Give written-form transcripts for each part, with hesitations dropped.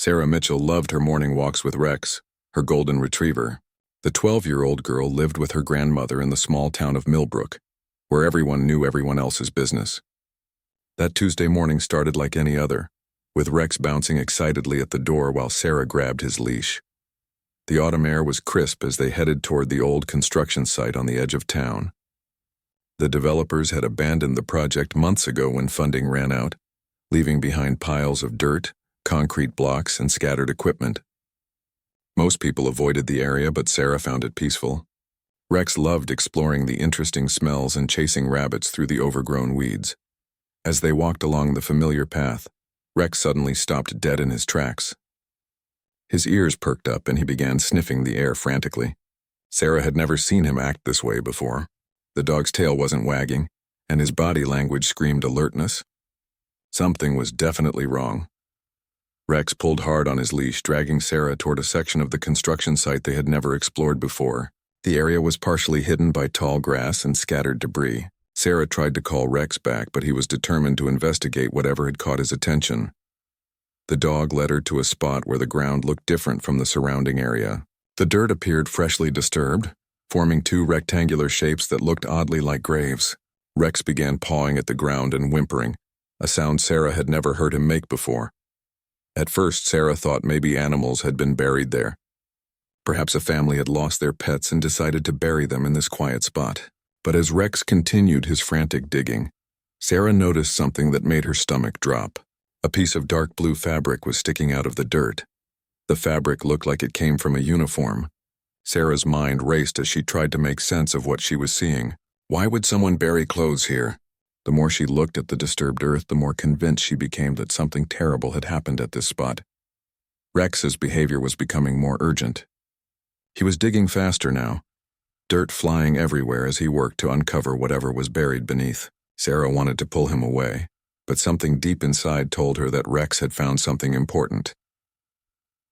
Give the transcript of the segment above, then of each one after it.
Sarah Mitchell loved her morning walks with Rex, her golden retriever. The 12-year-old girl lived with her grandmother in the small town of Millbrook, where everyone knew everyone else's business. That Tuesday morning started like any other, with Rex bouncing excitedly at the door while Sarah grabbed his leash. The autumn air was crisp as they headed toward the old construction site on the edge of town. The developers had abandoned the project months ago when funding ran out, leaving behind piles of dirt, concrete blocks, and scattered equipment. Most people avoided the area, but Sarah found it peaceful. Rex loved exploring the interesting smells and chasing rabbits through the overgrown weeds. As they walked along the familiar path, Rex suddenly stopped dead in his tracks. His ears perked up and he began sniffing the air frantically. Sarah had never seen him act this way before. The dog's tail wasn't wagging, and his body language screamed alertness. Something was definitely wrong. Rex pulled hard on his leash, dragging Sarah toward a section of the construction site they had never explored before. The area was partially hidden by tall grass and scattered debris. Sarah tried to call Rex back, but he was determined to investigate whatever had caught his attention. The dog led her to a spot where the ground looked different from the surrounding area. The dirt appeared freshly disturbed, forming two rectangular shapes that looked oddly like graves. Rex began pawing at the ground and whimpering, a sound Sarah had never heard him make before. At first, Sarah thought maybe animals had been buried there. Perhaps a family had lost their pets and decided to bury them in this quiet spot. But as Rex continued his frantic digging, Sarah noticed something that made her stomach drop. A piece of dark blue fabric was sticking out of the dirt. The fabric looked like it came from a uniform. Sarah's mind raced as she tried to make sense of what she was seeing. Why would someone bury clothes here? The more she looked at the disturbed earth, the more convinced she became that something terrible had happened at this spot. Rex's behavior was becoming more urgent. He was digging faster now, dirt flying everywhere as he worked to uncover whatever was buried beneath. Sarah wanted to pull him away, but something deep inside told her that Rex had found something important.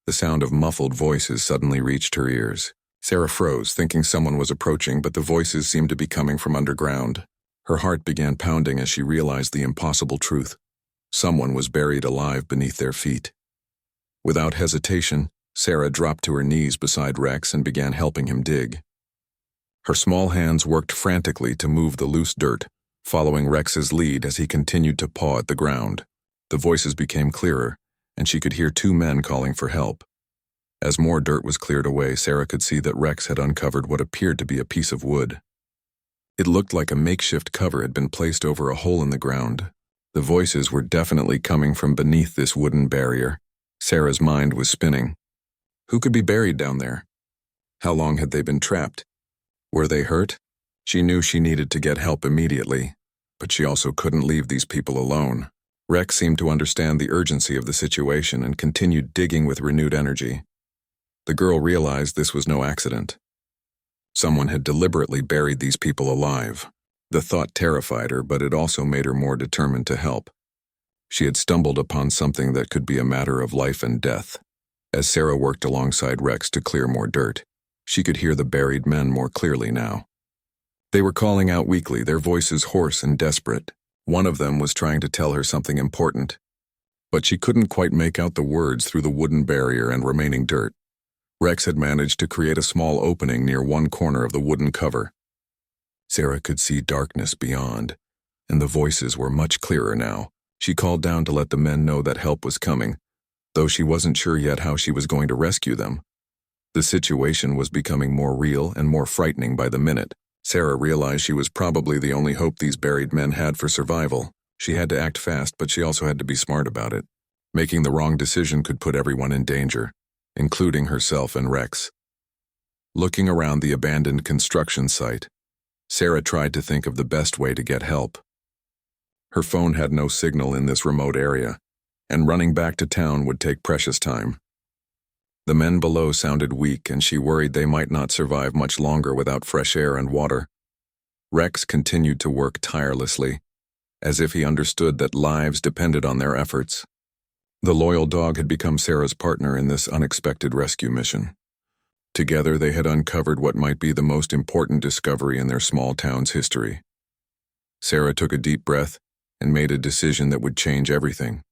The sound of muffled voices suddenly reached her ears. Sarah froze, thinking someone was approaching, but the voices seemed to be coming from underground. Her heart began pounding as she realized the impossible truth. Someone was buried alive beneath their feet. Without hesitation, Sarah dropped to her knees beside Rex and began helping him dig. Her small hands worked frantically to move the loose dirt, following Rex's lead as he continued to paw at the ground. The voices became clearer, and she could hear two men calling for help. As more dirt was cleared away, Sarah could see that Rex had uncovered what appeared to be a piece of wood. It looked like a makeshift cover had been placed over a hole in the ground. The voices were definitely coming from beneath this wooden barrier. Sarah's mind was spinning. Who could be buried down there? How long had they been trapped? Were they hurt? She knew she needed to get help immediately, but she also couldn't leave these people alone. Rex seemed to understand the urgency of the situation and continued digging with renewed energy. The girl realized this was no accident. Someone had deliberately buried these people alive. The thought terrified her, but it also made her more determined to help. She had stumbled upon something that could be a matter of life and death. As Sarah worked alongside Rex to clear more dirt, she could hear the buried men more clearly now. They were calling out weakly, their voices hoarse and desperate. One of them was trying to tell her something important, but she couldn't quite make out the words through the wooden barrier and remaining dirt. Rex had managed to create a small opening near one corner of the wooden cover. Sarah could see darkness beyond, and the voices were much clearer now. She called down to let the men know that help was coming, though she wasn't sure yet how she was going to rescue them. The situation was becoming more real and more frightening by the minute. Sarah realized she was probably the only hope these buried men had for survival. She had to act fast, but she also had to be smart about it. Making the wrong decision could put everyone in danger, including herself and Rex. Looking around the abandoned construction site, Sarah tried to think of the best way to get help. Her phone had no signal in this remote area, and running back to town would take precious time. The men below sounded weak, and she worried they might not survive much longer without fresh air and water. Rex continued to work tirelessly, as if he understood that lives depended on their efforts. The loyal dog had become Sarah's partner in this unexpected rescue mission. Together, they had uncovered what might be the most important discovery in their small town's history. Sarah took a deep breath and made a decision that would change everything.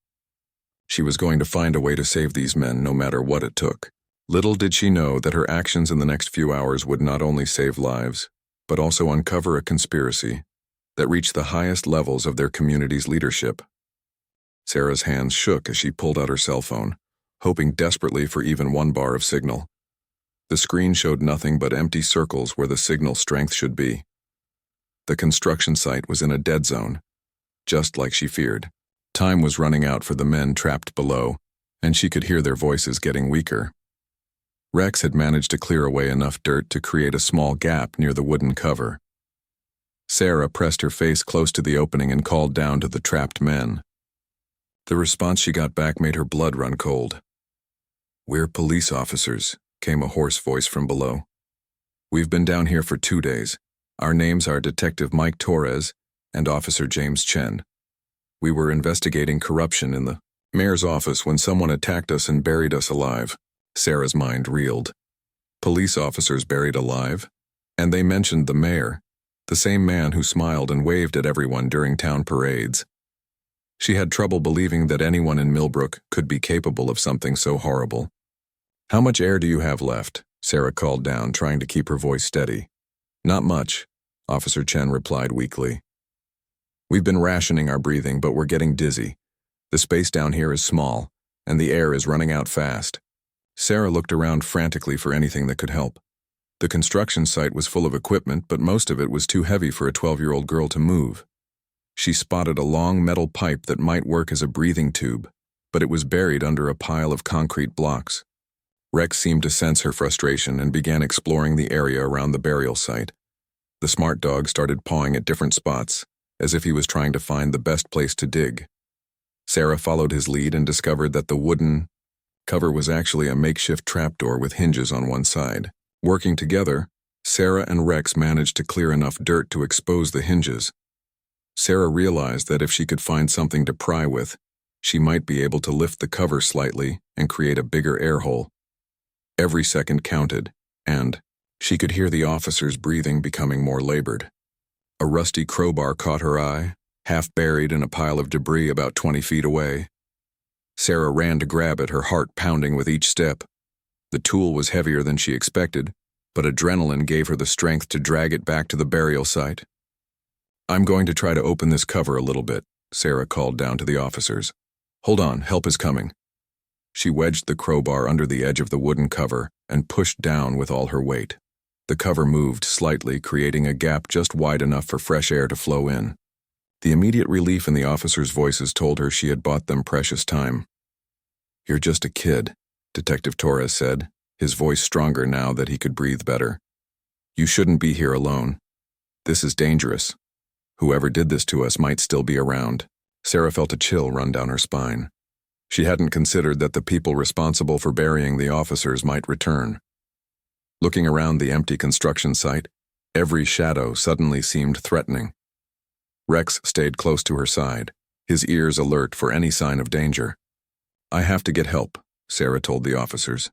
She was going to find a way to save these men no matter what it took. Little did she know that her actions in the next few hours would not only save lives, but also uncover a conspiracy that reached the highest levels of their community's leadership. Sarah's hands shook as she pulled out her cell phone, hoping desperately for even one bar of signal. The screen showed nothing but empty circles where the signal strength should be. The construction site was in a dead zone, just like she feared. Time was running out for the men trapped below, and she could hear their voices getting weaker. Rex had managed to clear away enough dirt to create a small gap near the wooden cover. Sarah pressed her face close to the opening and called down to the trapped men. The response she got back made her blood run cold. "We're police officers," came a hoarse voice from below. "We've been down here for 2 days. Our names are Detective Mike Torres and Officer James Chen. We were investigating corruption in the mayor's office when someone attacked us and buried us alive." Sarah's mind reeled. Police officers buried alive? And they mentioned the mayor, the same man who smiled and waved at everyone during town parades. She had trouble believing that anyone in Millbrook could be capable of something so horrible. "How much air do you have left?" Sarah called down, trying to keep her voice steady. "Not much," Officer Chen replied weakly. "We've been rationing our breathing, but we're getting dizzy. The space down here is small, and the air is running out fast." Sarah looked around frantically for anything that could help. The construction site was full of equipment, but most of it was too heavy for a 12-year-old girl to move. She spotted a long metal pipe that might work as a breathing tube, but it was buried under a pile of concrete blocks. Rex seemed to sense her frustration and began exploring the area around the burial site. The smart dog started pawing at different spots, as if he was trying to find the best place to dig. Sarah followed his lead and discovered that the wooden cover was actually a makeshift trapdoor with hinges on one side. Working together, Sarah and Rex managed to clear enough dirt to expose the hinges. Sarah realized that if she could find something to pry with, she might be able to lift the cover slightly and create a bigger air hole. Every second counted, and she could hear the officer's breathing becoming more labored. A rusty crowbar caught her eye, half buried in a pile of debris about 20 feet away. Sarah ran to grab it, her heart pounding with each step. The tool was heavier than she expected, but adrenaline gave her the strength to drag it back to the burial site. "I'm going to try to open this cover a little bit," Sarah called down to the officers. "Hold on, help is coming." She wedged the crowbar under the edge of the wooden cover and pushed down with all her weight. The cover moved slightly, creating a gap just wide enough for fresh air to flow in. The immediate relief in the officers' voices told her she had bought them precious time. "You're just a kid," Detective Torres said, his voice stronger now that he could breathe better. "You shouldn't be here alone. This is dangerous. Whoever did this to us might still be around." Sarah felt a chill run down her spine. She hadn't considered that the people responsible for burying the officers might return. Looking around the empty construction site, every shadow suddenly seemed threatening. Rex stayed close to her side, his ears alert for any sign of danger. "I have to get help," Sarah told the officers.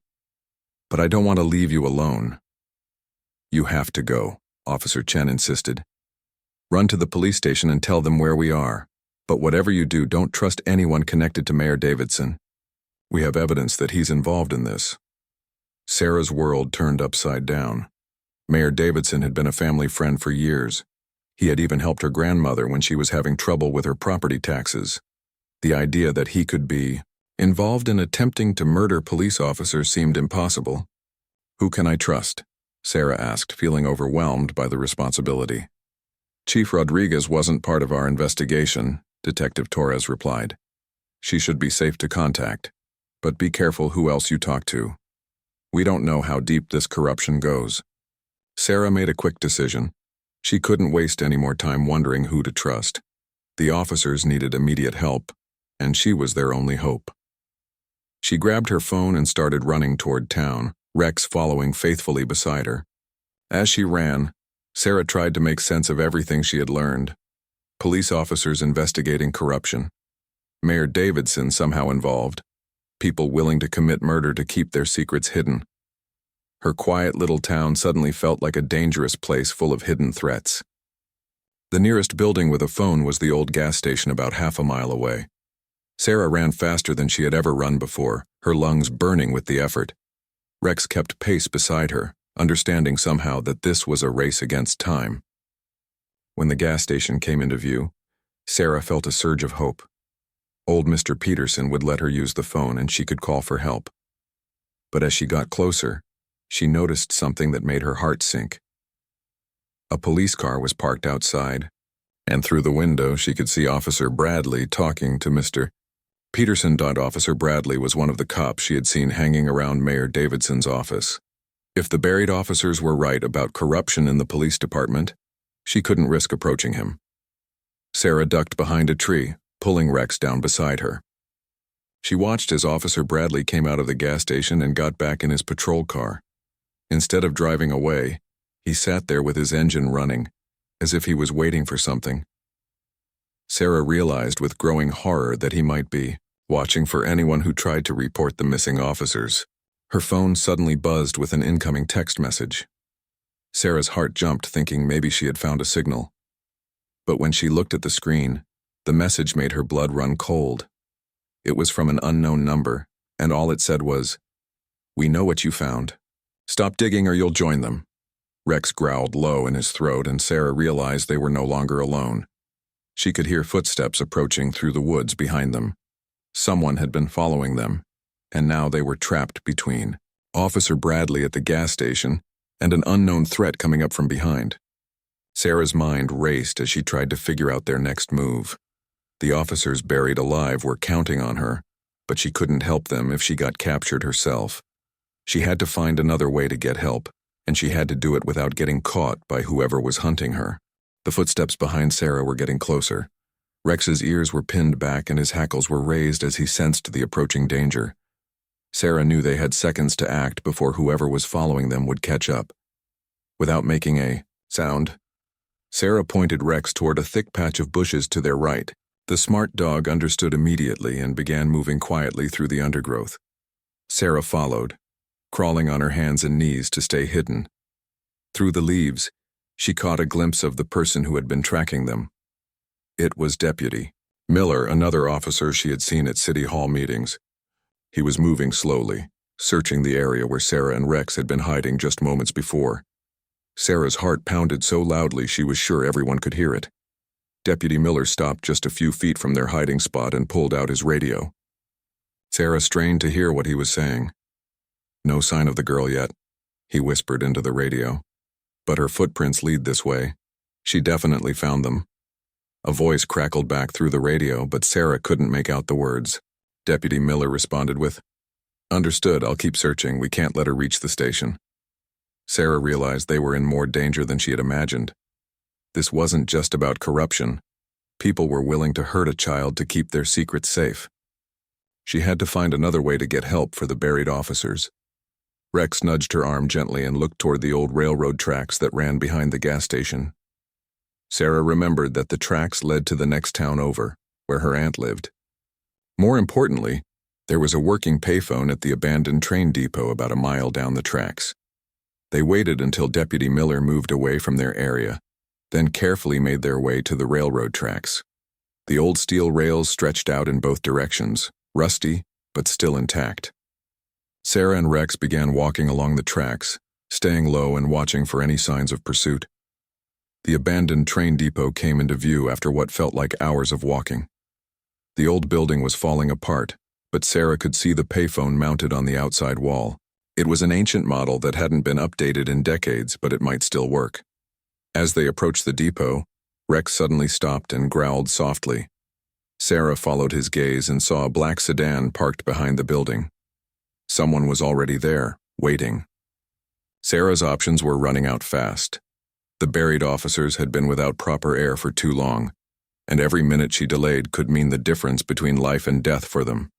"But I don't want to leave you alone." "You have to go," Officer Chen insisted. "Run to the police station and tell them where we are. But whatever you do, don't trust anyone connected to Mayor Davidson. We have evidence that he's involved in this." Sarah's world turned upside down. Mayor Davidson had been a family friend for years. He had even helped her grandmother when she was having trouble with her property taxes. The idea that he could be involved in attempting to murder police officers seemed impossible. "Who can I trust?" Sarah asked, feeling overwhelmed by the responsibility. "Chief Rodriguez wasn't part of our investigation," Detective Torres replied. "She should be safe to contact, but be careful who else you talk to. We don't know how deep this corruption goes." Sarah made a quick decision. She couldn't waste any more time wondering who to trust. The officers needed immediate help, and she was their only hope. She grabbed her phone and started running toward town, Rex following faithfully beside her. As she ran, Sarah tried to make sense of everything she had learned. Police officers investigating corruption. Mayor Davidson somehow involved. People willing to commit murder to keep their secrets hidden. Her quiet little town suddenly felt like a dangerous place full of hidden threats. The nearest building with a phone was the old gas station about half a mile away. Sarah ran faster than she had ever run before, her lungs burning with the effort. Rex kept pace beside her, understanding somehow that this was a race against time. When the gas station came into view, Sarah felt a surge of hope. Old Mr. Peterson would let her use the phone and she could call for help. But as she got closer, she noticed something that made her heart sink. A police car was parked outside, and through the window she could see Officer Bradley talking to Mr. Peterson. Officer Bradley was one of the cops she had seen hanging around Mayor Davidson's office. If the buried officers were right about corruption in the police department, she couldn't risk approaching him. Sarah ducked behind a tree, pulling Rex down beside her. She watched as Officer Bradley came out of the gas station and got back in his patrol car. Instead of driving away, he sat there with his engine running, as if he was waiting for something. Sarah realized with growing horror that he might be watching for anyone who tried to report the missing officers. Her phone suddenly buzzed with an incoming text message. Sarah's heart jumped, thinking maybe she had found a signal. But when she looked at the screen, the message made her blood run cold. It was from an unknown number, and all it said was, "We know what you found. Stop digging or you'll join them." Rex growled low in his throat, and Sarah realized they were no longer alone. She could hear footsteps approaching through the woods behind them. Someone had been following them, and now they were trapped between Officer Bradley at the gas station and an unknown threat coming up from behind. Sarah's mind raced as she tried to figure out their next move. The officers buried alive were counting on her, but she couldn't help them if she got captured herself. She had to find another way to get help, and she had to do it without getting caught by whoever was hunting her. The footsteps behind Sarah were getting closer. Rex's ears were pinned back and his hackles were raised as he sensed the approaching danger. Sarah knew they had seconds to act before whoever was following them would catch up. Without making a sound, Sarah pointed Rex toward a thick patch of bushes to their right. The smart dog understood immediately and began moving quietly through the undergrowth. Sarah followed, crawling on her hands and knees to stay hidden. Through the leaves, she caught a glimpse of the person who had been tracking them. It was Deputy Miller, another officer she had seen at City Hall meetings. He was moving slowly, searching the area where Sarah and Rex had been hiding just moments before. Sarah's heart pounded so loudly she was sure everyone could hear it. Deputy Miller stopped just a few feet from their hiding spot and pulled out his radio. Sarah strained to hear what he was saying. "No sign of the girl yet," he whispered into the radio. "But her footprints lead this way. She definitely found them." A voice crackled back through the radio, but Sarah couldn't make out the words. Deputy Miller responded with, "Understood, I'll keep searching. We can't let her reach the station." Sarah realized they were in more danger than she had imagined. This wasn't just about corruption. People were willing to hurt a child to keep their secrets safe. She had to find another way to get help for the buried officers. Rex nudged her arm gently and looked toward the old railroad tracks that ran behind the gas station. Sarah remembered that the tracks led to the next town over, where her aunt lived. More importantly, there was a working payphone at the abandoned train depot about a mile down the tracks. They waited until Deputy Miller moved away from their area, then carefully made their way to the railroad tracks. The old steel rails stretched out in both directions, rusty but still intact. Sarah and Rex began walking along the tracks, staying low and watching for any signs of pursuit. The abandoned train depot came into view after what felt like hours of walking. The old building was falling apart, but Sarah could see the payphone mounted on the outside wall. It was an ancient model that hadn't been updated in decades, but it might still work. As they approached the depot, Rex suddenly stopped and growled softly. Sarah followed his gaze and saw a black sedan parked behind the building. Someone was already there, waiting. Sarah's options were running out fast. The buried officers had been without proper air for too long, and every minute she delayed could mean the difference between life and death for them.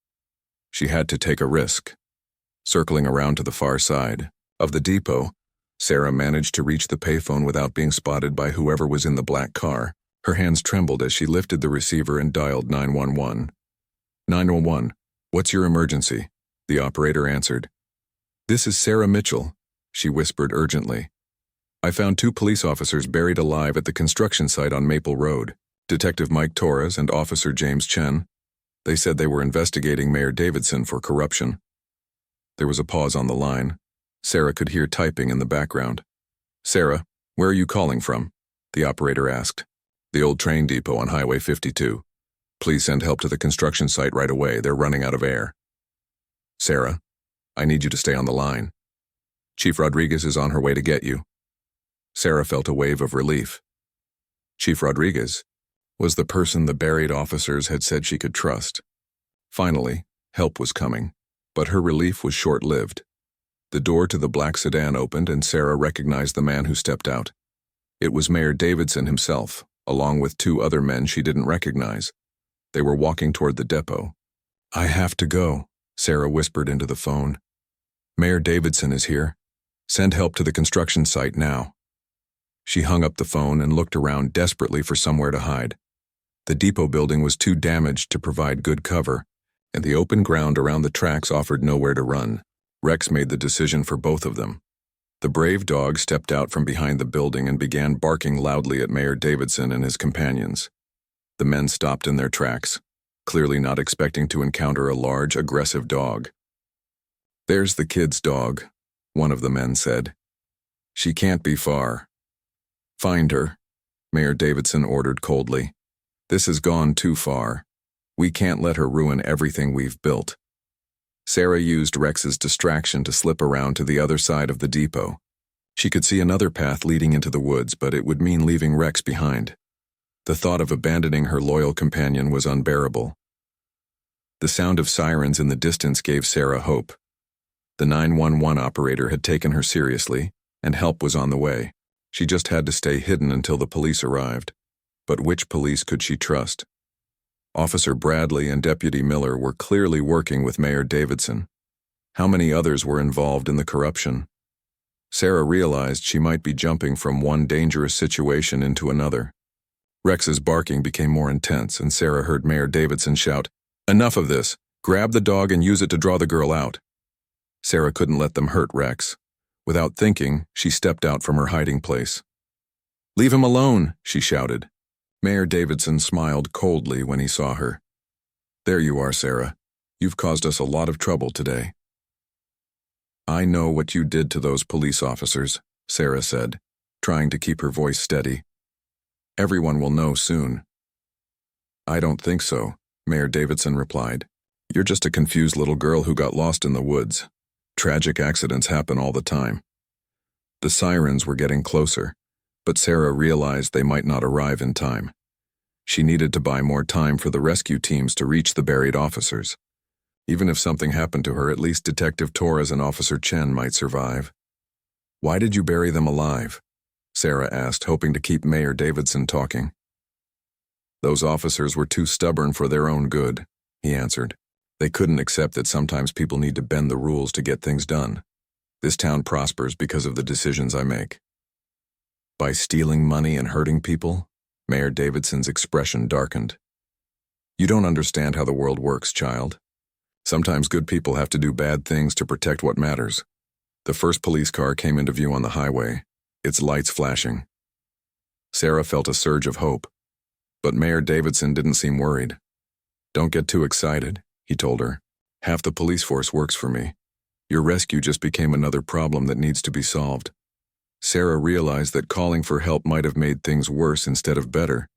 She had to take a risk. Circling around to the far side of the depot, Sarah managed to reach the payphone without being spotted by whoever was in the black car. Her hands trembled as she lifted the receiver and dialed 911. 911, what's your emergency? The operator answered. This is Sarah Mitchell, she whispered urgently. I found 2 police officers buried alive at the construction site on Maple Road, Detective Mike Torres and Officer James Chen. They said they were investigating Mayor Davidson for corruption. There was a pause on the line. Sarah could hear typing in the background. "Sarah, where are you calling from?" the operator asked. "The old train depot on Highway 52. Please send help to the construction site right away. They're running out of air." "Sarah, I need you to stay on the line. Chief Rodriguez is on her way to get you." Sarah felt a wave of relief. Chief Rodriguez was the person the buried officers had said she could trust. Finally, help was coming, but her relief was short-lived. The door to the black sedan opened and Sarah recognized the man who stepped out. It was Mayor Davidson himself, along with two other men she didn't recognize. They were walking toward the depot. "I have to go," Sarah whispered into the phone. "Mayor Davidson is here. Send help to the construction site now." She hung up the phone and looked around desperately for somewhere to hide. The depot building was too damaged to provide good cover, and the open ground around the tracks offered nowhere to run. Rex made the decision for both of them. The brave dog stepped out from behind the building and began barking loudly at Mayor Davidson and his companions. The men stopped in their tracks, clearly not expecting to encounter a large, aggressive dog. "There's the kid's dog," one of the men said. "She can't be far." "Find her," Mayor Davidson ordered coldly. "This has gone too far. We can't let her ruin everything we've built." Sarah used Rex's distraction to slip around to the other side of the depot. She could see another path leading into the woods, but it would mean leaving Rex behind. The thought of abandoning her loyal companion was unbearable. The sound of sirens in the distance gave Sarah hope. The 911 operator had taken her seriously, and help was on the way. She just had to stay hidden until the police arrived. But which police could she trust? Officer Bradley and Deputy Miller were clearly working with Mayor Davidson. How many others were involved in the corruption? Sarah realized she might be jumping from one dangerous situation into another. Rex's barking became more intense, and Sarah heard Mayor Davidson shout, "Enough of this! Grab the dog and use it to draw the girl out." Sarah couldn't let them hurt Rex. Without thinking, she stepped out from her hiding place. "Leave him alone!" she shouted. Mayor Davidson smiled coldly when he saw her. "There you are, Sarah. You've caused us a lot of trouble today." "I know what you did to those police officers," Sarah said, trying to keep her voice steady. "Everyone will know soon." "I don't think so," Mayor Davidson replied. "You're just a confused little girl who got lost in the woods. Tragic accidents happen all the time." The sirens were getting closer, but Sarah realized they might not arrive in time. She needed to buy more time for the rescue teams to reach the buried officers. Even if something happened to her, at least Detective Torres and Officer Chen might survive. "Why did you bury them alive?" Sarah asked, hoping to keep Mayor Davidson talking. "Those officers were too stubborn for their own good," he answered. "They couldn't accept that sometimes people need to bend the rules to get things done. This town prospers because of the decisions I make." "By stealing money and hurting people?" Mayor Davidson's expression darkened. "You don't understand how the world works, child. Sometimes good people have to do bad things to protect what matters." The first police car came into view on the highway, its lights flashing. Sarah felt a surge of hope, but Mayor Davidson didn't seem worried. "Don't get too excited," he told her. "Half the police force works for me. Your rescue just became another problem that needs to be solved." Sarah realized that calling for help might have made things worse instead of better.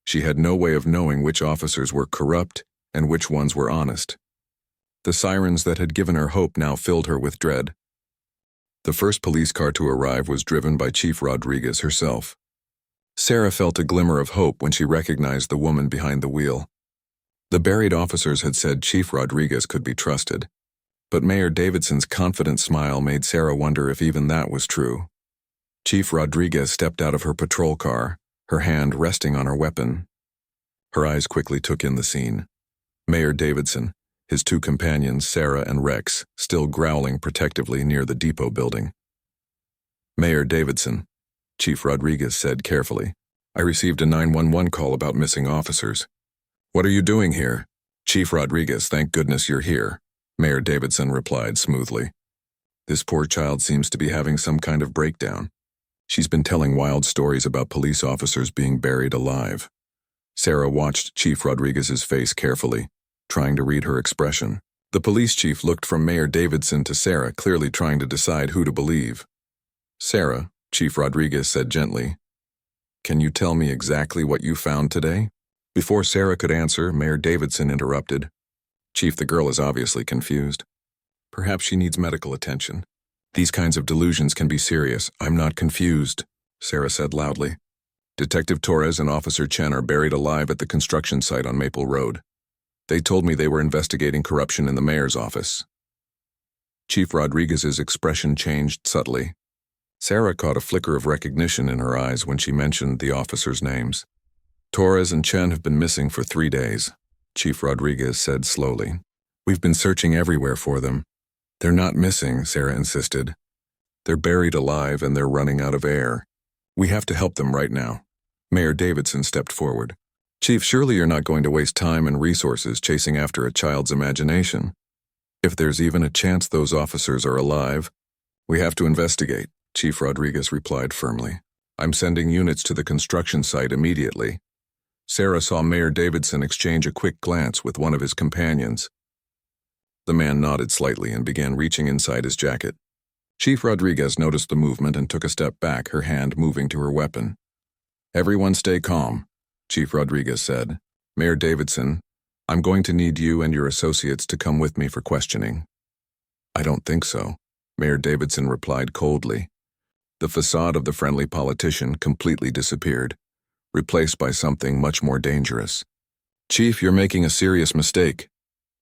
She had no way of knowing which officers were corrupt and which ones were honest. The sirens that had given her hope now filled her with dread. The first police car to arrive was driven by Chief Rodriguez herself. Sarah felt a glimmer of hope when she recognized the woman behind the wheel. The buried officers had said Chief Rodriguez could be trusted, but Mayor Davidson's confident smile made Sarah wonder if even that was true. Chief Rodriguez stepped out of her patrol car, her hand resting on her weapon. Her eyes quickly took in the scene. Mayor Davidson, his two companions, Sarah and Rex, still growling protectively near the depot building. "Mayor Davidson," Chief Rodriguez said carefully, "I received a 911 call about missing officers." "What are you doing here?" "Chief Rodriguez, thank goodness you're here," Mayor Davidson replied smoothly. "This poor child seems to be having some kind of breakdown. She's been telling wild stories about police officers being buried alive." Sarah watched Chief Rodriguez's face carefully. trying to read her expression. The police chief looked from Mayor Davidson to Sarah, clearly trying to decide who to believe. "Sarah," Chief Rodriguez said gently, "can you tell me exactly what you found today?" Before Sarah could answer, Mayor Davidson interrupted. "Chief, the girl is obviously confused. Perhaps she needs medical attention. These kinds of delusions can be serious." "I'm not confused," Sarah said loudly. "Detective Torres and Officer Chen are buried alive at the construction site on Maple Road. They told me they were investigating corruption in the mayor's office." Chief Rodriguez's expression changed subtly. Sarah caught a flicker of recognition in her eyes when she mentioned the officers' names. "Torres and Chen have been missing for 3 days," Chief Rodriguez said slowly. "We've been searching everywhere for them." "They're not missing," Sarah insisted. "They're buried alive and they're running out of air. We have to help them right now." Mayor Davidson stepped forward. "Chief, surely you're not going to waste time and resources chasing after a child's imagination. If there's even a chance those officers are alive, we have to investigate," Chief Rodriguez replied firmly. "I'm sending units to the construction site immediately." Sarah saw Mayor Davidson exchange a quick glance with one of his companions. The man nodded slightly and began reaching inside his jacket. Chief Rodriguez noticed the movement and took a step back, her hand moving to her weapon. "Everyone stay calm," Chief Rodriguez said. "Mayor Davidson, I'm going to need you and your associates to come with me for questioning." "I don't think so," Mayor Davidson replied coldly. The facade of the friendly politician completely disappeared, replaced by something much more dangerous. "Chief, you're making a serious mistake."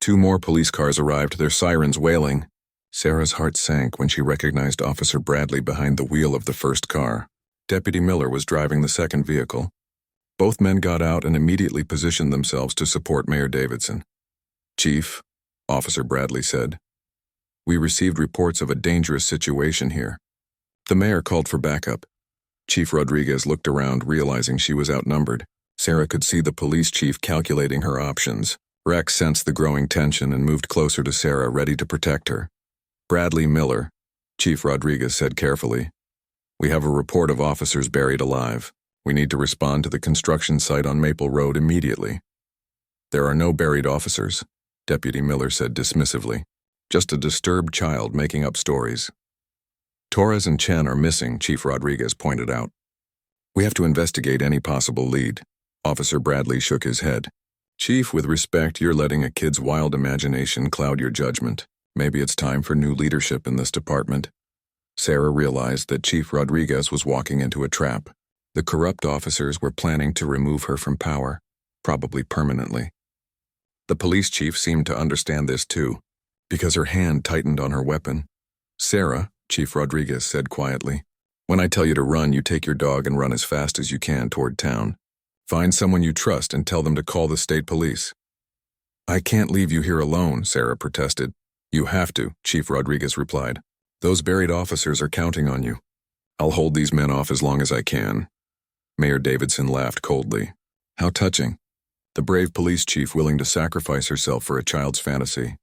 2 more police cars arrived, their sirens wailing. Sarah's heart sank when she recognized Officer Bradley behind the wheel of the first car. Deputy Miller was driving the second vehicle. Both men got out and immediately positioned themselves to support Mayor Davidson. "Chief," Officer Bradley said, "we received reports of a dangerous situation here." The mayor called for backup. Chief Rodriguez looked around, realizing she was outnumbered. Sarah could see the police chief calculating her options. Rex sensed the growing tension and moved closer to Sarah, ready to protect her. "Bradley Miller," Chief Rodriguez said carefully, "we have a report of officers buried alive. We need to respond to the construction site on Maple Road immediately." "There are no buried officers," Deputy Miller said dismissively. "Just a disturbed child making up stories." "Torres and Chen are missing," Chief Rodriguez pointed out. "We have to investigate any possible lead." Officer Bradley shook his head. "Chief, with respect, you're letting a kid's wild imagination cloud your judgment. Maybe it's time for new leadership in this department." Sarah realized that Chief Rodriguez was walking into a trap. The corrupt officers were planning to remove her from power, probably permanently. The police chief seemed to understand this too, because her hand tightened on her weapon. "Sarah," Chief Rodriguez said quietly, "when I tell you to run, you take your dog and run as fast as you can toward town. Find someone you trust and tell them to call the state police." "I can't leave you here alone," Sarah protested. "You have to," Chief Rodriguez replied. "Those buried officers are counting on you. I'll hold these men off as long as I can." Mayor Davidson laughed coldly. "How touching. The brave police chief willing to sacrifice herself for a child's fantasy."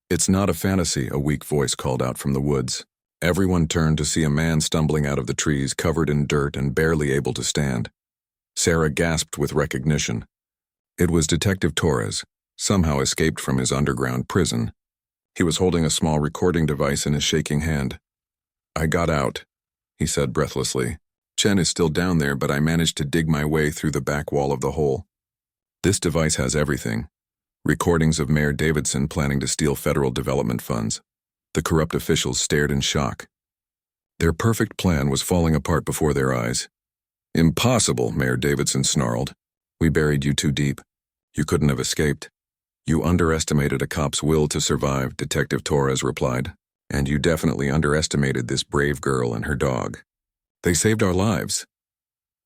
"It's not a fantasy," a weak voice called out from the woods. Everyone turned to see a man stumbling out of the trees, covered in dirt and barely able to stand. Sarah gasped with recognition. It was Detective Torres, somehow escaped from his underground prison. He was holding a small recording device in his shaking hand. "I got out," he said breathlessly. "Chen is still down there, but I managed to dig my way through the back wall of the hole. This device has everything. Recordings of Mayor Davidson planning to steal federal development funds." The corrupt officials stared in shock. Their perfect plan was falling apart before their eyes. "Impossible," Mayor Davidson snarled. "We buried you too deep. You couldn't have escaped." "You underestimated a cop's will to survive," Detective Torres replied. "And you definitely underestimated this brave girl and her dog. They saved our lives."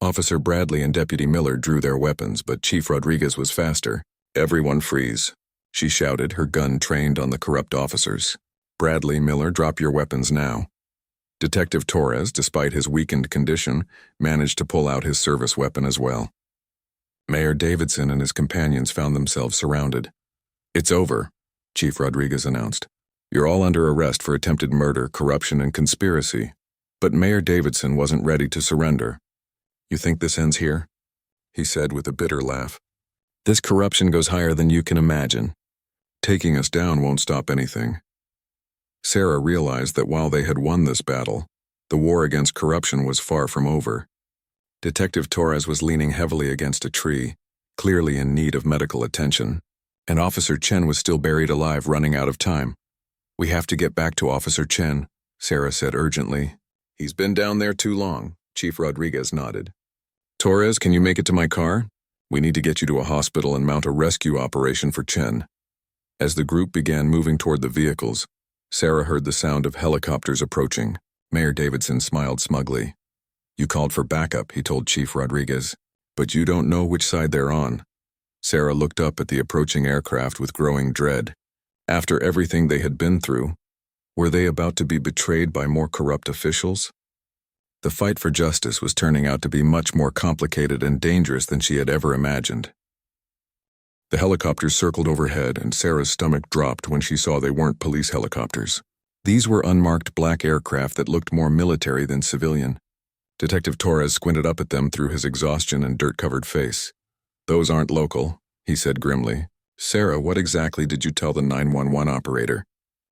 Officer Bradley and Deputy Miller drew their weapons, but Chief Rodriguez was faster. "Everyone freeze," she shouted, her gun trained on the corrupt officers. "Bradley, Miller, drop your weapons now." Detective Torres, despite his weakened condition, managed to pull out his service weapon as well. Mayor Davidson and his companions found themselves surrounded. "It's over," Chief Rodriguez announced. "You're all under arrest for attempted murder, corruption, and conspiracy." But Mayor Davidson wasn't ready to surrender. "You think this ends here?" he said with a bitter laugh. "This corruption goes higher than you can imagine. Taking us down won't stop anything. Sarah realized that while they had won this battle, the war against corruption was far from over. Detective Torres was leaning heavily against a tree, clearly in need of medical attention, and Officer Chen was still buried alive, running out of time. "We have to get back to Officer Chen," Sarah said urgently. "He's been down there too long," Chief Rodriguez nodded. "Torres, can you make it to my car? We need to get you to a hospital and mount a rescue operation for Chen." As the group began moving toward the vehicles, Sarah heard the sound of helicopters approaching. Mayor Davidson smiled smugly. "You called for backup," he told Chief Rodriguez, "but you don't know which side they're on." Sarah looked up at the approaching aircraft with growing dread. After everything they had been through, were they about to be betrayed by more corrupt officials? The fight for justice was turning out to be much more complicated and dangerous than she had ever imagined. The helicopters circled overhead, and Sarah's stomach dropped when she saw they weren't police helicopters. These were unmarked black aircraft that looked more military than civilian. Detective Torres squinted up at them through his exhaustion and dirt-covered face. "Those aren't local," he said grimly. "Sarah, what exactly did you tell the 911 operator?"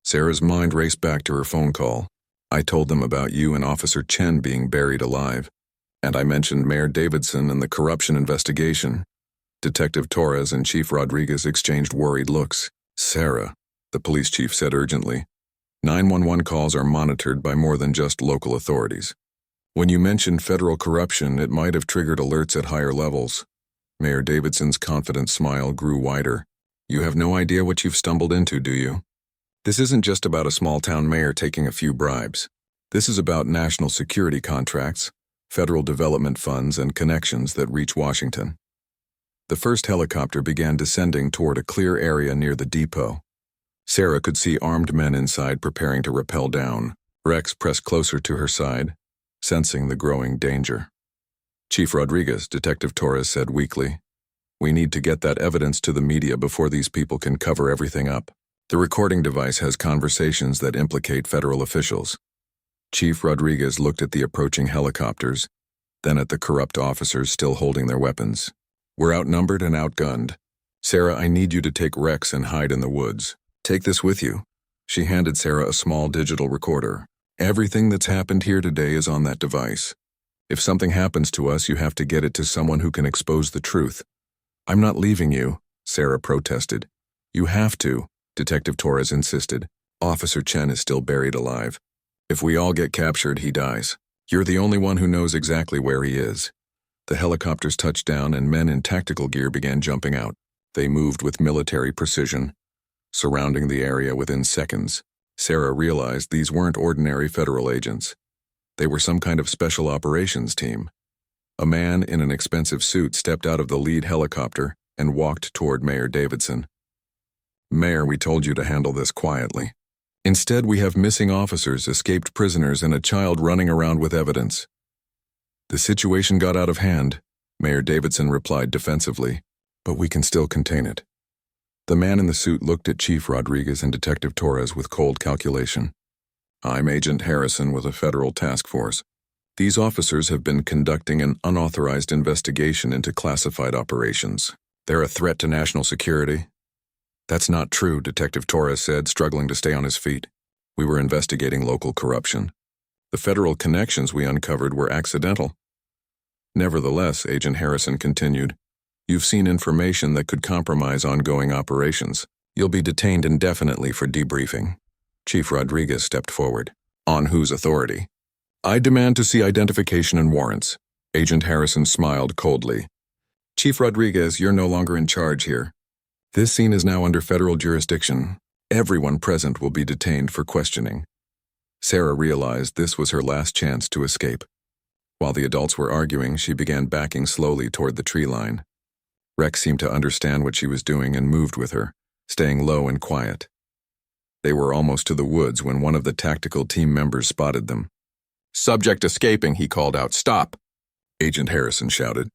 Sarah's mind raced back to her phone call. "I told them about you and Officer Chen being buried alive, and I mentioned Mayor Davidson and the corruption investigation." Detective Torres and Chief Rodriguez exchanged worried looks. "Sarah," the police chief said urgently, 911 calls are monitored by more than just local authorities. When you mentioned federal corruption, it might have triggered alerts at higher levels." Mayor Davidson's confident smile grew wider. "You have no idea what you've stumbled into, do you? This isn't just about a small-town mayor taking a few bribes. This is about national security contracts, federal development funds, and connections that reach Washington." The first helicopter began descending toward a clear area near the depot. Sarah could see armed men inside preparing to rappel down. Rex pressed closer to her side, sensing the growing danger. "Chief Rodriguez," Detective Torres said weakly, "we need to get that evidence to the media before these people can cover everything up. The recording device has conversations that implicate federal officials." Chief Rodriguez looked at the approaching helicopters, then at the corrupt officers still holding their weapons. "We're outnumbered and outgunned. Sarah, I need you to take Rex and hide in the woods. Take this with you." She handed Sarah a small digital recorder. "Everything that's happened here today is on that device. If something happens to us, you have to get it to someone who can expose the truth." "I'm not leaving you," Sarah protested. "You have to," Detective Torres insisted. "Officer Chen is still buried alive. If we all get captured, he dies. You're the only one who knows exactly where he is." The helicopters touched down and men in tactical gear began jumping out. They moved with military precision, surrounding the area within seconds. Sarah realized these weren't ordinary federal agents. They were some kind of special operations team. A man in an expensive suit stepped out of the lead helicopter and walked toward Mayor Davidson. "Mayor, we told you to handle this quietly. Instead, we have missing officers, escaped prisoners, and a child running around with evidence." "The situation got out of hand," Mayor Davidson replied defensively, "but we can still contain it." The man in the suit looked at Chief Rodriguez and Detective Torres with cold calculation. "I'm Agent Harrison with a federal task force. These officers have been conducting an unauthorized investigation into classified operations. They're a threat to national security." "That's not true," Detective Torres said, struggling to stay on his feet. "We were investigating local corruption. The federal connections we uncovered were accidental." "Nevertheless," Agent Harrison continued, "you've seen information that could compromise ongoing operations. You'll be detained indefinitely for debriefing." Chief Rodriguez stepped forward. "On whose authority?" "I demand to see identification and warrants." Agent Harrison smiled coldly. "Chief Rodriguez, you're no longer in charge here. This scene is now under federal jurisdiction. Everyone present will be detained for questioning." Sarah realized this was her last chance to escape. While the adults were arguing, she began backing slowly toward the tree line. Rex seemed to understand what she was doing and moved with her, staying low and quiet. They were almost to the woods when one of the tactical team members spotted them. "Subject escaping," he called out. "Stop!" Agent Harrison shouted.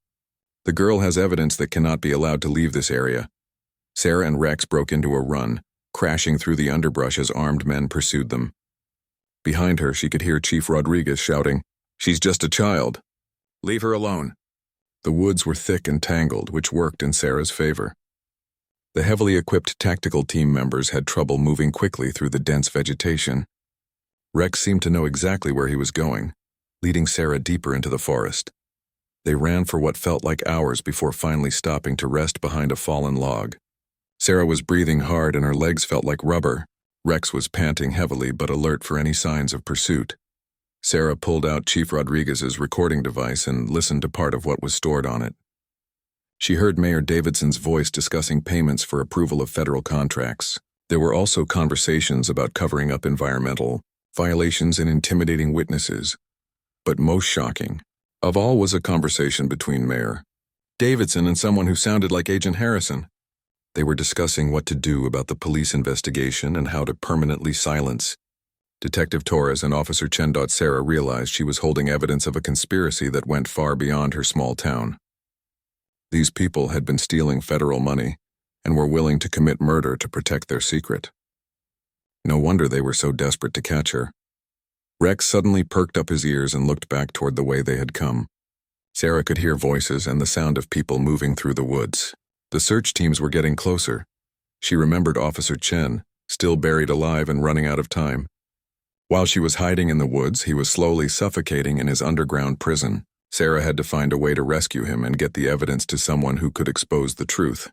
"The girl has evidence that cannot be allowed to leave this area." Sarah and Rex broke into a run, crashing through the underbrush as armed men pursued them. Behind her, she could hear Chief Rodriguez shouting, "She's just a child. Leave her alone." The woods were thick and tangled, which worked in Sarah's favor. The heavily equipped tactical team members had trouble moving quickly through the dense vegetation. Rex seemed to know exactly where he was going, leading Sarah deeper into the forest. They ran for what felt like hours before finally stopping to rest behind a fallen log. Sarah was breathing hard and her legs felt like rubber. Rex was panting heavily but alert for any signs of pursuit. Sarah pulled out Chief Rodriguez's recording device and listened to part of what was stored on it. She heard Mayor Davidson's voice discussing payments for approval of federal contracts. There were also conversations about covering up environmental violations and intimidating witnesses. But most shocking of all was a conversation between Mayor Davidson and someone who sounded like Agent Harrison. They were discussing what to do about the police investigation and how to permanently silence Detective Torres and Officer Chen. Sarah realized she was holding evidence of a conspiracy that went far beyond her small town. These people had been stealing federal money and were willing to commit murder to protect their secret. No wonder they were so desperate to catch her. Rex suddenly perked up his ears and looked back toward the way they had come. Sarah could hear voices and the sound of people moving through the woods. The search teams were getting closer. She remembered Officer Chen, still buried alive and running out of time. While she was hiding in the woods, he was slowly suffocating in his underground prison. Sarah had to find a way to rescue him and get the evidence to someone who could expose the truth.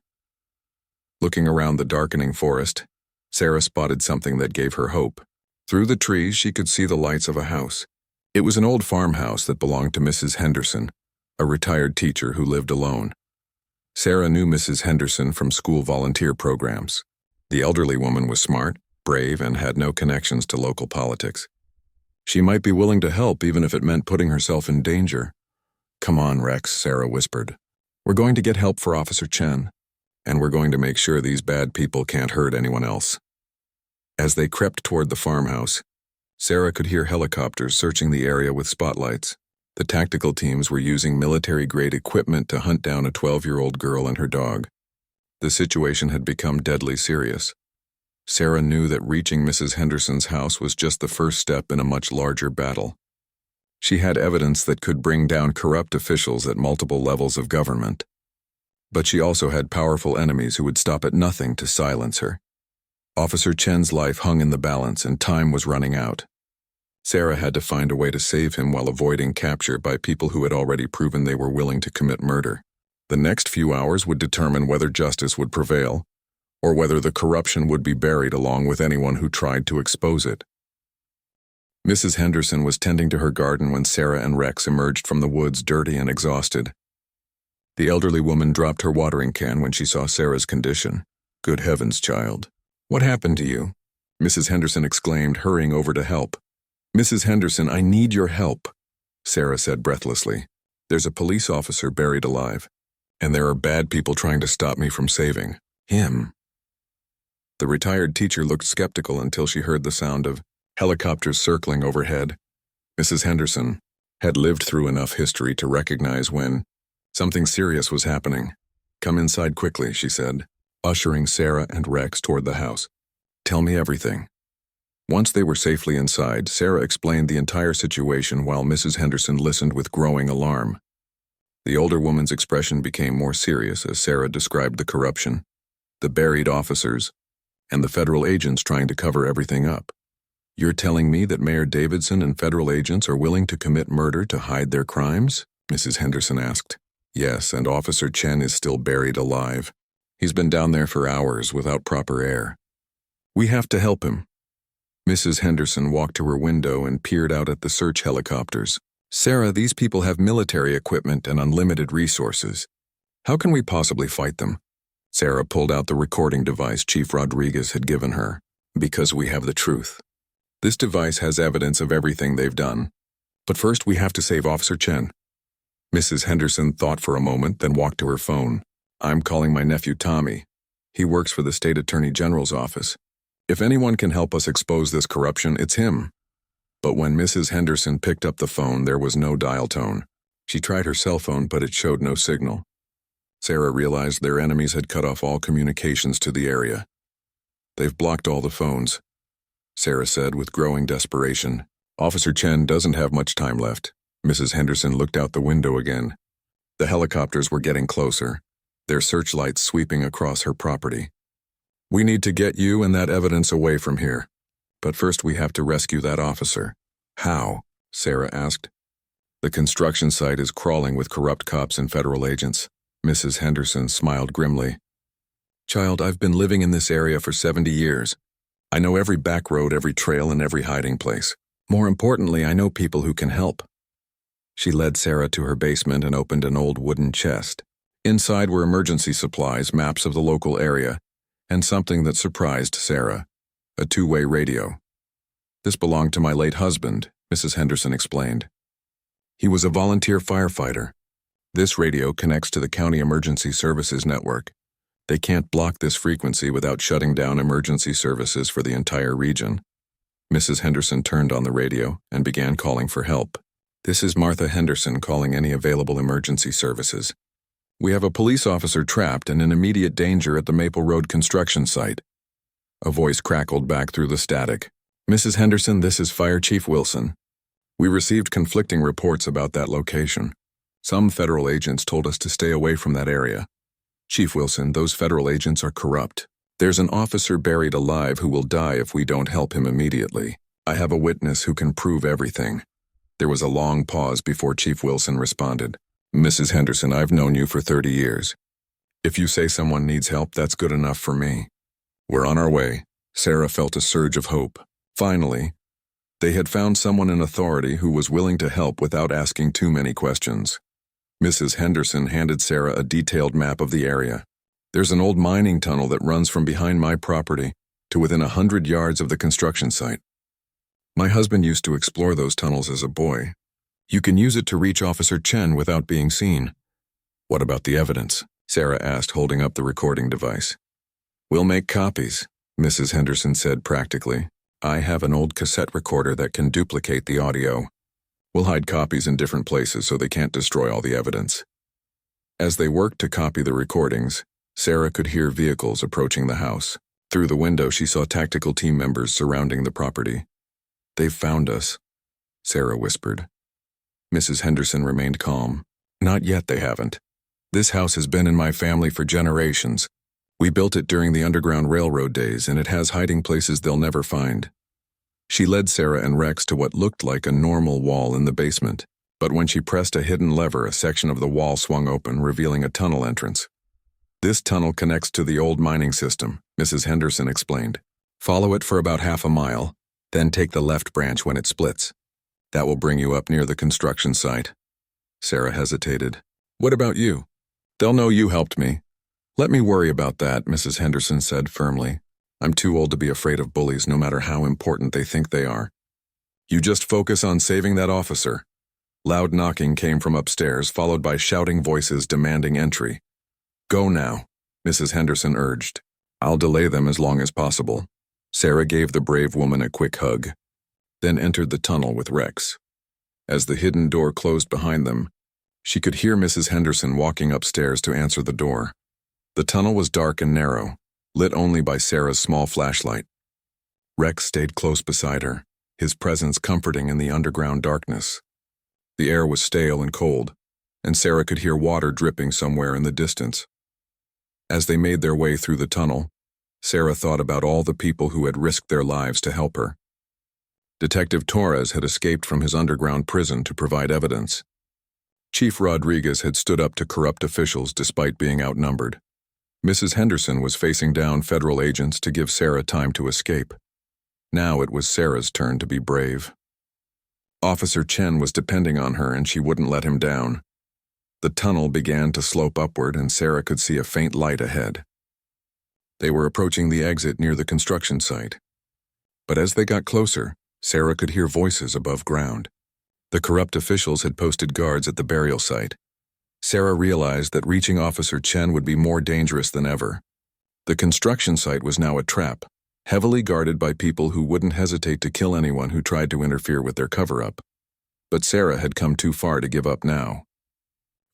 Looking around the darkening forest, Sarah spotted something that gave her hope. Through the trees, she could see the lights of a house. It was an old farmhouse that belonged to Mrs. Henderson, a retired teacher who lived alone. Sarah knew Mrs. Henderson from school volunteer programs. The elderly woman was smart, brave, and had no connections to local politics. She might be willing to help even if it meant putting herself in danger. "Come on, Rex," Sarah whispered. "We're going to get help for Officer Chen, and we're going to make sure these bad people can't hurt anyone else." As they crept toward the farmhouse, Sarah could hear helicopters searching the area with spotlights. The tactical teams were using military-grade equipment to hunt down a 12-year-old girl and her dog. The situation had become deadly serious. Sarah knew that reaching Mrs. Henderson's house was just the first step in a much larger battle. She had evidence that could bring down corrupt officials at multiple levels of government. But she also had powerful enemies who would stop at nothing to silence her. Officer Chen's life hung in the balance and time was running out. Sarah had to find a way to save him while avoiding capture by people who had already proven they were willing to commit murder. The next few hours would determine whether justice would prevail, or whether the corruption would be buried along with anyone who tried to expose it. Mrs. Henderson was tending to her garden when Sarah and Rex emerged from the woods dirty and exhausted. The elderly woman dropped her watering can when she saw Sarah's condition. "Good heavens, child. What happened to you?" Mrs. Henderson exclaimed, hurrying over to help. "Mrs. Henderson, I need your help," Sarah said breathlessly. "There's a police officer buried alive, and there are bad people trying to stop me from saving him." The retired teacher looked skeptical until she heard the sound of helicopters circling overhead. Mrs. Henderson had lived through enough history to recognize when something serious was happening. "Come inside quickly," she said, ushering Sarah and Rex toward the house. "Tell me everything." Once they were safely inside, Sarah explained the entire situation while Mrs. Henderson listened with growing alarm. The older woman's expression became more serious as Sarah described the corruption, the buried officers, and the federal agents trying to cover everything up. "You're telling me that Mayor Davidson and federal agents are willing to commit murder to hide their crimes?" Mrs. Henderson asked. "Yes, and Officer Chen is still buried alive. He's been down there for hours without proper air. We have to help him." Mrs. Henderson walked to her window and peered out at the search helicopters. "Sarah, these people have military equipment and unlimited resources. How can we possibly fight them?" Sarah pulled out the recording device Chief Rodriguez had given her. "Because we have the truth. This device has evidence of everything they've done. But first we have to save Officer Chen." Mrs. Henderson thought for a moment, then walked to her phone. "I'm calling my nephew Tommy. He works for the State Attorney General's office. If anyone can help us expose this corruption, it's him." But when Mrs. Henderson picked up the phone, there was no dial tone. She tried her cell phone, but it showed no signal. Sarah realized their enemies had cut off all communications to the area. "They've blocked all the phones," Sarah said with growing desperation. "Officer Chen doesn't have much time left." Mrs. Henderson looked out the window again. The helicopters were getting closer. their searchlights sweeping across her property. "We need to get you and that evidence away from here. But first we have to rescue that officer." "How?" Sarah asked. "The construction site is crawling with corrupt cops and federal agents." Mrs. Henderson smiled grimly. "Child, I've been living in this area for 70 years. I know every back road, every trail, and every hiding place. More importantly, I know people who can help." She led Sarah to her basement and opened an old wooden chest. Inside were emergency supplies, maps of the local area, and something that surprised Sarah, a two-way radio. "This belonged to my late husband," Mrs. Henderson explained. "He was a volunteer firefighter. This radio connects to the county emergency services network. They can't block this frequency without shutting down emergency services for the entire region." Mrs. Henderson turned on the radio and began calling for help. "This is Martha Henderson calling any available emergency services. We have a police officer trapped and in immediate danger at the Maple Road construction site." A voice crackled back through the static. "Mrs. Henderson, this is Fire Chief Wilson. We received conflicting reports about that location. Some federal agents told us to stay away from that area. Chief Wilson, those federal agents are corrupt. There's an officer buried alive who will die if we don't help him immediately. I have a witness who can prove everything." There was a long pause before Chief Wilson responded. "Mrs. Henderson, I've known you for 30 years. If you say someone needs help, that's good enough for me. We're on our way." Sarah felt a surge of hope. Finally, they had found someone in authority who was willing to help without asking too many questions. Mrs. Henderson handed Sarah a detailed map of the area. "There's an old mining tunnel that runs from behind my property to within 100 yards of the construction site. My husband used to explore those tunnels as a boy. You can use it to reach Officer Chen without being seen." "What about the evidence?" Sarah asked, holding up the recording device. "We'll make copies," Mrs. Henderson said practically. "I have an old cassette recorder that can duplicate the audio. We'll hide copies in different places so they can't destroy all the evidence." As they worked to copy the recordings, Sarah could hear vehicles approaching the house. Through the window, she saw tactical team members surrounding the property. "They've found us," Sarah whispered. Mrs. Henderson remained calm. "Not yet, they haven't. This house has been in my family for generations. We built it during the Underground Railroad days, and it has hiding places they'll never find." She led Sarah and Rex to what looked like a normal wall in the basement, but when she pressed a hidden lever, a section of the wall swung open, revealing a tunnel entrance. "This tunnel connects to the old mining system," Mrs. Henderson explained. "Follow it for about half a mile, then take the left branch when it splits. That will bring you up near the construction site." Sarah hesitated. "What about you?" "They'll know you helped me." "Let me worry about that," Mrs. Henderson said firmly. "I'm too old to be afraid of bullies, no matter how important they think they are. You just focus on saving that officer." Loud knocking came from upstairs, followed by shouting voices demanding entry. "Go now," Mrs. Henderson urged. "I'll delay them as long as possible." Sarah gave the brave woman a quick hug, then entered the tunnel with Rex. As the hidden door closed behind them, she could hear Mrs. Henderson walking upstairs to answer the door. The tunnel was dark and narrow, lit only by Sarah's small flashlight. Rex stayed close beside her, his presence comforting in the underground darkness. The air was stale and cold, and Sarah could hear water dripping somewhere in the distance. As they made their way through the tunnel, Sarah thought about all the people who had risked their lives to help her. Detective Torres had escaped from his underground prison to provide evidence. Chief Rodriguez had stood up to corrupt officials despite being outnumbered. Mrs. Henderson was facing down federal agents to give Sarah time to escape. Now it was Sarah's turn to be brave. Officer Chen was depending on her, and she wouldn't let him down. The tunnel began to slope upward, and Sarah could see a faint light ahead. They were approaching the exit near the construction site. But as they got closer, Sarah could hear voices above ground. The corrupt officials had posted guards at the burial site. Sarah realized that reaching Officer Chen would be more dangerous than ever. The construction site was now a trap, heavily guarded by people who wouldn't hesitate to kill anyone who tried to interfere with their cover-up. But Sarah had come too far to give up now.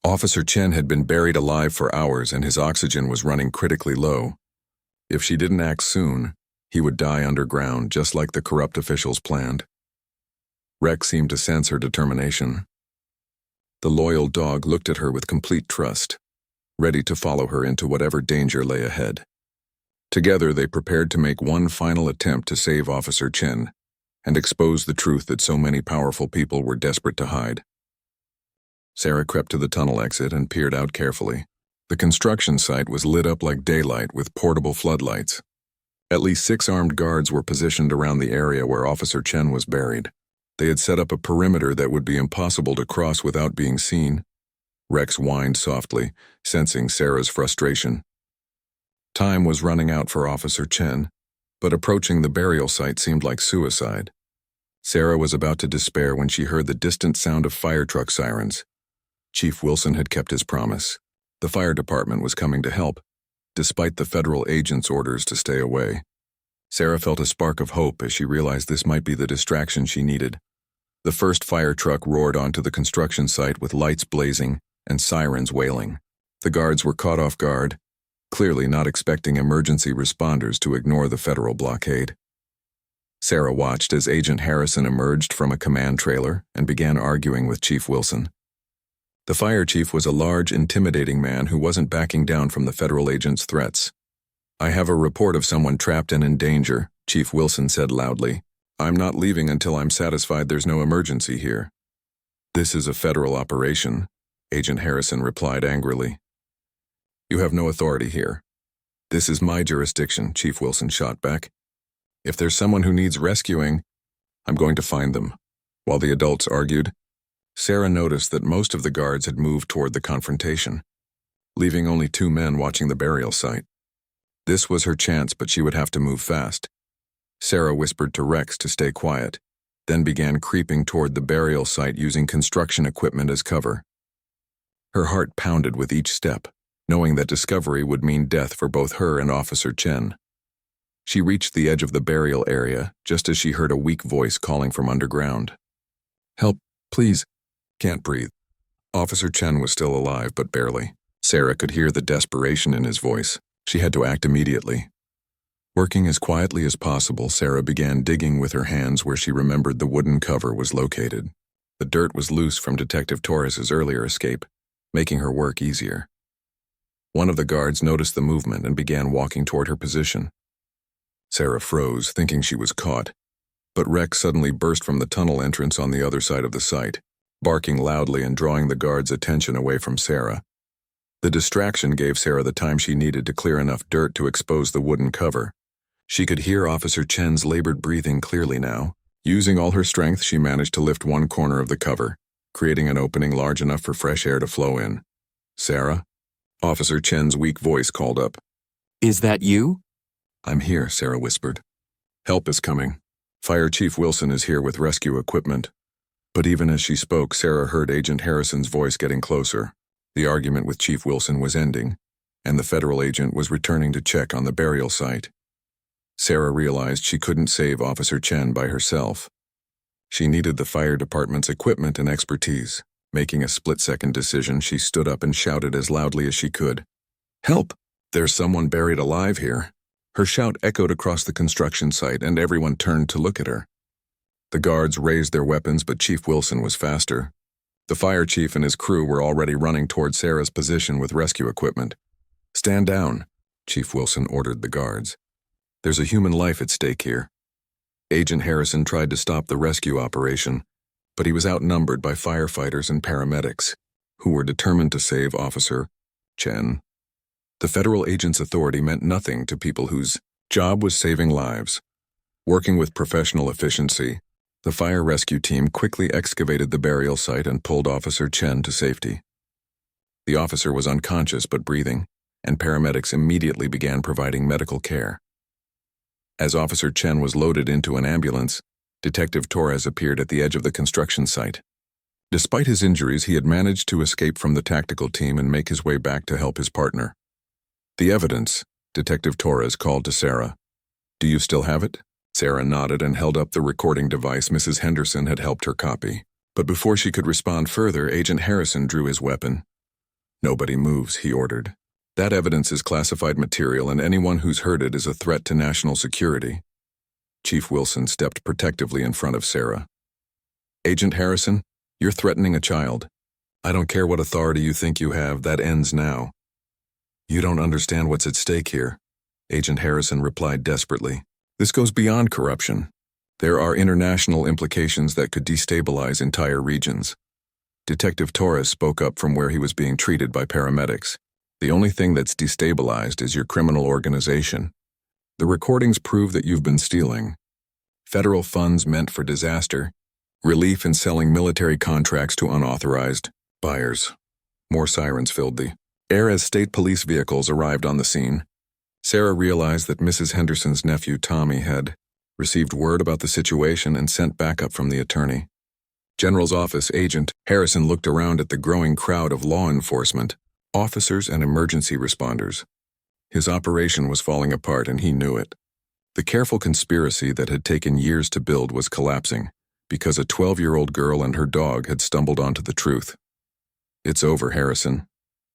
Officer Chen had been buried alive for hours, and his oxygen was running critically low. If she didn't act soon, he would die underground, just like the corrupt officials planned. Rex seemed to sense her determination. The loyal dog looked at her with complete trust. ready to follow her into whatever danger lay ahead. Together, they prepared to make one final attempt to save Officer Chen and expose the truth that so many powerful people were desperate to hide. Sarah crept to the tunnel exit and peered out carefully. The construction site was lit up like daylight with portable floodlights. At least 6 armed guards were positioned around the area where Officer Chen was buried. They had set up a perimeter that would be impossible to cross without being seen. Rex whined softly, sensing Sarah's frustration. Time was running out for Officer Chen, but approaching the burial site seemed like suicide. Sarah was about to despair when she heard the distant sound of fire truck sirens. Chief Wilson had kept his promise. The fire department was coming to help, despite the federal agent's orders to stay away. Sarah felt a spark of hope as she realized this might be the distraction she needed. The first fire truck roared onto the construction site with lights blazing and sirens wailing. The guards were caught off guard, clearly not expecting emergency responders to ignore the federal blockade. Sarah watched as Agent Harrison emerged from a command trailer and began arguing with Chief Wilson. The fire chief was a large, intimidating man who wasn't backing down from the federal agent's threats. "I have a report of someone trapped and in danger," Chief Wilson said loudly. "I'm not leaving until I'm satisfied there's no emergency here." "This is a federal operation," Agent Harrison replied angrily. "You have no authority here." "This is my jurisdiction," Chief Wilson shot back. "If there's someone who needs rescuing, I'm going to find them." While the adults argued, Sarah noticed that most of the guards had moved toward the confrontation, leaving only 2 men watching the burial site. This was her chance, but she would have to move fast. Sarah whispered to Rex to stay quiet, then began creeping toward the burial site using construction equipment as cover. Her heart pounded with each step, knowing that discovery would mean death for both her and Officer Chen. She reached the edge of the burial area just as she heard a weak voice calling from underground. "Help, please. Can't breathe." Officer Chen was still alive, but barely. Sarah could hear the desperation in his voice. She had to act immediately. Working as quietly as possible, Sarah began digging with her hands where she remembered the wooden cover was located. The dirt was loose from Detective Torres's earlier escape, making her work easier. One of the guards noticed the movement and began walking toward her position. Sarah froze, thinking she was caught, but Rex suddenly burst from the tunnel entrance on the other side of the site, barking loudly and drawing the guard's attention away from Sarah. The distraction gave Sarah the time she needed to clear enough dirt to expose the wooden cover. She could hear Officer Chen's labored breathing clearly now. Using all her strength, she managed to lift one corner of the cover, creating an opening large enough for fresh air to flow in. "Sarah?" Officer Chen's weak voice called up. "Is that you?" "I'm here," Sarah whispered. "Help is coming. Fire Chief Wilson is here with rescue equipment." But even as she spoke, Sarah heard Agent Harrison's voice getting closer. The argument with Chief Wilson was ending, and the federal agent was returning to check on the burial site. Sarah realized she couldn't save Officer Chen by herself. She needed the fire department's equipment and expertise. Making a split-second decision, she stood up and shouted as loudly as she could. "Help! There's someone buried alive here." Her shout echoed across the construction site, and everyone turned to look at her. The guards raised their weapons, but Chief Wilson was faster. The fire chief and his crew were already running toward Sarah's position with rescue equipment. "Stand down," Chief Wilson ordered the guards. "There's a human life at stake here." Agent Harrison tried to stop the rescue operation, but he was outnumbered by firefighters and paramedics, who were determined to save Officer Chen. The federal agent's authority meant nothing to people whose job was saving lives. Working with professional efficiency, the fire rescue team quickly excavated the burial site and pulled Officer Chen to safety. The officer was unconscious but breathing, and paramedics immediately began providing medical care. As Officer Chen was loaded into an ambulance, Detective Torres appeared at the edge of the construction site. Despite his injuries, he had managed to escape from the tactical team and make his way back to help his partner. "The evidence," Detective Torres called to Sarah. "Do you still have it?" Sarah nodded and held up the recording device Mrs. Henderson had helped her copy. But before she could respond further, Agent Harrison drew his weapon. "Nobody moves," he ordered. "That evidence is classified material, and anyone who's heard it is a threat to national security." Chief Wilson stepped protectively in front of Sarah. "Agent Harrison, you're threatening a child. I don't care what authority you think you have, that ends now." You don't understand what's at stake here, Agent Harrison replied desperately. This goes beyond corruption. There are international implications that could destabilize entire regions. Detective Torres spoke up from where he was being treated by paramedics. The only thing that's destabilized is your criminal organization. The recordings prove that you've been stealing federal funds meant for disaster relief and selling military contracts to unauthorized buyers. More sirens filled the air as state police vehicles arrived on the scene. Sarah realized that Mrs. Henderson's nephew Tommy had received word about the situation and sent backup from the attorney. General's office agent Harrison looked around at the growing crowd of law enforcement, officers and emergency responders. His operation was falling apart and he knew it. The careful conspiracy that had taken years to build was collapsing because a 12-year-old girl and her dog had stumbled onto the truth. It's over, Harrison,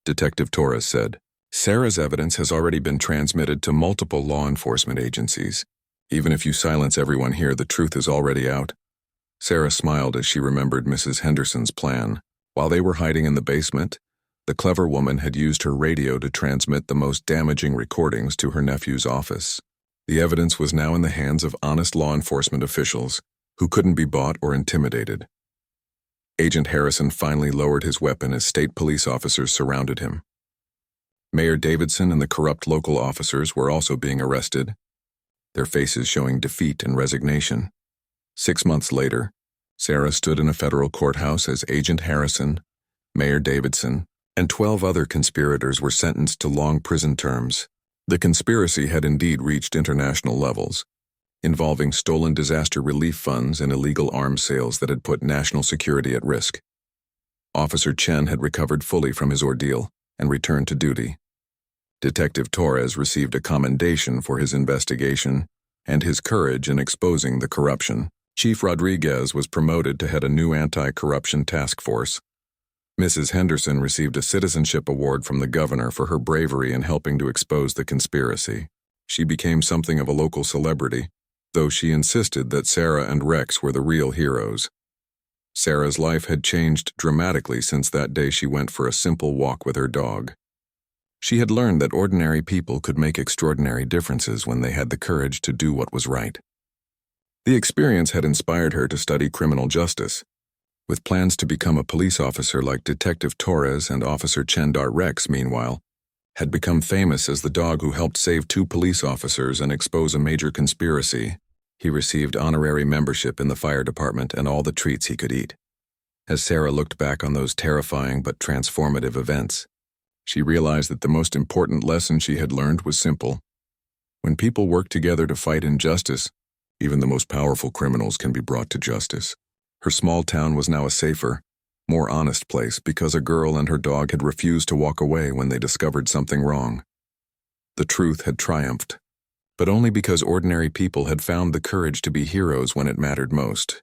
Detective Torres said. Sarah's evidence has already been transmitted to multiple law enforcement agencies. Even if you silence everyone here, the truth is already out. Sarah smiled as she remembered Mrs. Henderson's plan. While they were hiding in the basement, the clever woman had used her radio to transmit the most damaging recordings to her nephew's office. The evidence was now in the hands of honest law enforcement officials who couldn't be bought or intimidated. Agent Harrison finally lowered his weapon as state police officers surrounded him. Mayor Davidson and the corrupt local officers were also being arrested, their faces showing defeat and resignation. 6 months later, Sarah stood in a federal courthouse as Agent Harrison, Mayor Davidson, and 12 other conspirators were sentenced to long prison terms. The conspiracy had indeed reached international levels, involving stolen disaster relief funds and illegal arms sales that had put national security at risk. Officer Chen had recovered fully from his ordeal and returned to duty. Detective Torres received a commendation for his investigation and his courage in exposing the corruption. Chief Rodriguez was promoted to head a new anti-corruption task force. Mrs. Henderson received a citizenship award from the governor for her bravery in helping to expose the conspiracy. She became something of a local celebrity, though she insisted that Sarah and Rex were the real heroes. Sarah's life had changed dramatically since that day she went for a simple walk with her dog. She had learned that ordinary people could make extraordinary differences when they had the courage to do what was right. The experience had inspired her to study criminal justice. With plans to become a police officer like Detective Torres, and Officer Chendar Rex, meanwhile, had become famous as the dog who helped save 2 police officers and expose a major conspiracy. He received honorary membership in the fire department and all the treats he could eat. As Sarah looked back on those terrifying but transformative events, she realized that the most important lesson she had learned was simple. When people work together to fight injustice, even the most powerful criminals can be brought to justice. Her small town was now a safer, more honest place because a girl and her dog had refused to walk away when they discovered something wrong. The truth had triumphed, but only because ordinary people had found the courage to be heroes when it mattered most.